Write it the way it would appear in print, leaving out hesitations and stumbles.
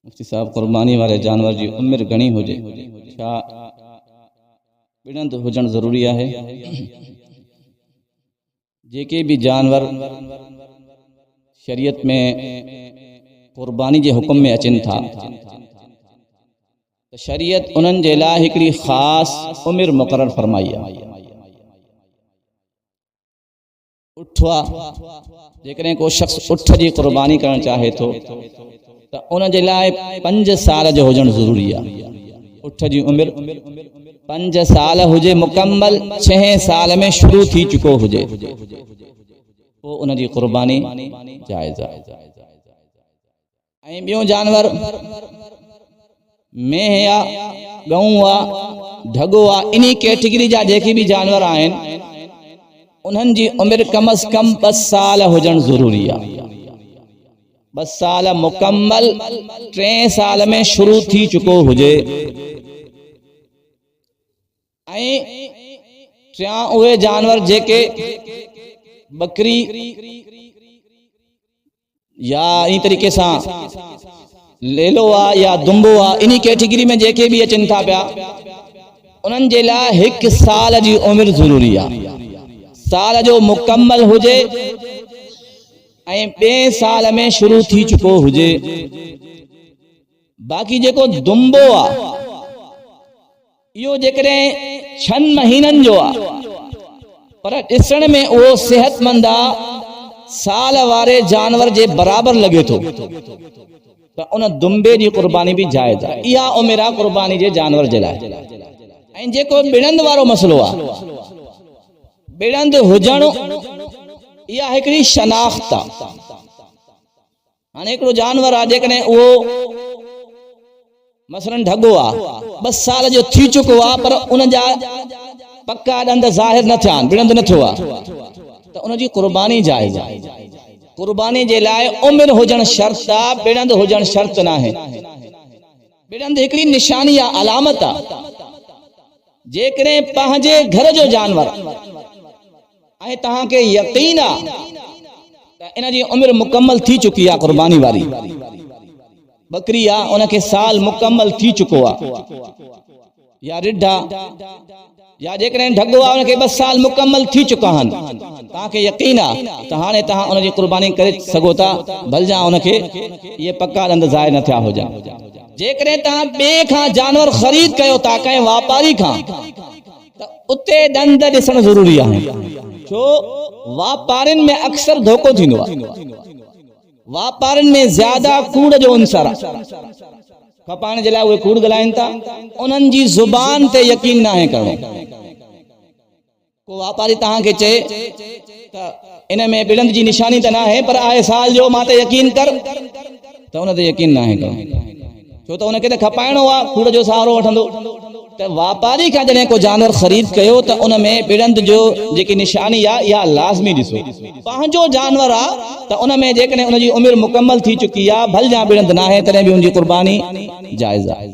मुफ्ती साहब कुर्बानी वाले जानवर जी उम्र घणी हुजे छा बिड़ंद हुजण ज़रूरी आहे? जेके भी जानवर शरीयत में कुर्बानी के हुक्म में अचन था तो शरीयत उन्हनि जे लाइ हिकिड़ी ख़ासि उम्र मुक़रर फरमाई आहे। उठ जेकॾहिं को शख़्स उठ जी कुर्बानी करणु चाहे थो तो उन जे लाइ 5 साल जो हुजणु ज़रूरी आहे। उठ जी उम्र 5 साल हुजे मुकम्मल, 6 साल में शुरू थी चुको हुजे पोइ उन जी कुर्बानी जायज़ आहे। ऐं ॿियो जानवर मेंह आहे, गऊं आहे, ढगो आहे, इन कैटेगरी जा जेके भी जानवर आहिनि उन्हनि जी उम्र कम अज कम 2 साल हुजणु ज़रूरी आहे। 2 साल मुकम्मल, 3 साल में शुरू थी चुको हुजे। ऐं टियां उहे जानवर जेके बकरी या इन तरीक़े सां लेलो आहे या दुंबो आहे, इन कैटेगरी में जेके भी अचनि था पिया उन्हनि जे लाइ 1 साल जी उम्र ज़रूरी आहे। साल जो मुकम्मल हुजे ऐं 2 साल में शुरू थी चुको हुजे। बाक़ी जेको दुंबो आहे इहो जेकॾहिं 6 महीननि जो आहे पर ॾिसण में उहो सेहतमंद आहे, साल वारे जानवर जे बराबरि लॻे थो त उन दुंबे जी कुर्बानी भी जायज़ आहे। इहा उम्र आहे कुर्बानी जे जानवर जे लाइ। ऐं जेको बिड़ंद वारो मसलो आहे, बिड़ंद हुजणु इहा हिकिड़ी शनाख्त आहे। हाणे हिकिड़ो जानवर आहे जेकॾहिं उहो मसलन ढगो आहे, 2 साल जो थी चुको आहे पर उन जा पक्का ॾंद ज़ाहिर न थिया आहिनि, बिड़ंद न थियो आहे त उन जी कुर्बानी जायज़ आहे। कुर्बानी जे लाइ उम्र हुजणु शर्त आहे, बिड़ंद हुजणु शर्त न आहे। बिड़ंद हिकिड़ी निशानी आहे, अलामत आहे। जेकॾहिं पंहिंजे घर जो जानवर ऐं तव्हांखे यकीन आहे त इन जी उम्र मुकम्मल थी चुकी आहे, कुर्बानी वारी बकरी आहे उनखे साल मुकम्मल थी चुको आहे, या रिढा या जेकॾहिं ढगो आहे उनखे 2 साल मुकम्मल थी चुका आहिनि, तव्हांखे यकीन आहे त हाणे तव्हां उनजी कुर्बानी करे सघो था, भलजा उनखे इहे पक्का ॾंद ज़ाहिर न थिया हुजनि। जेकॾहिं तव्हां ॿिए खां जानवर ख़रीद कयो था कंहिं वापारी खां त उते ॾंद ॾिसणु ज़रूरी आहे, छो वापारियुनि में अक्सर धोखो थींदो आहे। वापारियुनि में ज़्यादा कूड़ जो अंसर आहे, खपाइण जे लाइ उहे कूड़ ॻाल्हाइनि था, उन्हनि जी ज़ुबान ते यकीन न आहे करणो। को वापारी तव्हांखे चए त इन में बिड़ंद जी निशानी त न आहे पर आहे साल जो, मां ते यकीन कर, त उन ते यकीन न आहे करणो, छो त उनखे त खपाइणो आहे, कूड़ जो सहारो वठंदो। त वापारी खां जॾहिं को जानवर ख़रीद कयो त उन में बिड़ंद जो जेकी निशानी आहे इहा लाज़मी ॾिसो। पंहिंजो जानवर आहे त उन में जेकॾहिं उनजी उम्र मुकम्मल थी चुकी आहे, भलजा बिड़ंद न आहे, तॾहिं बि उनजी कुर्बानी जायज़ आहे।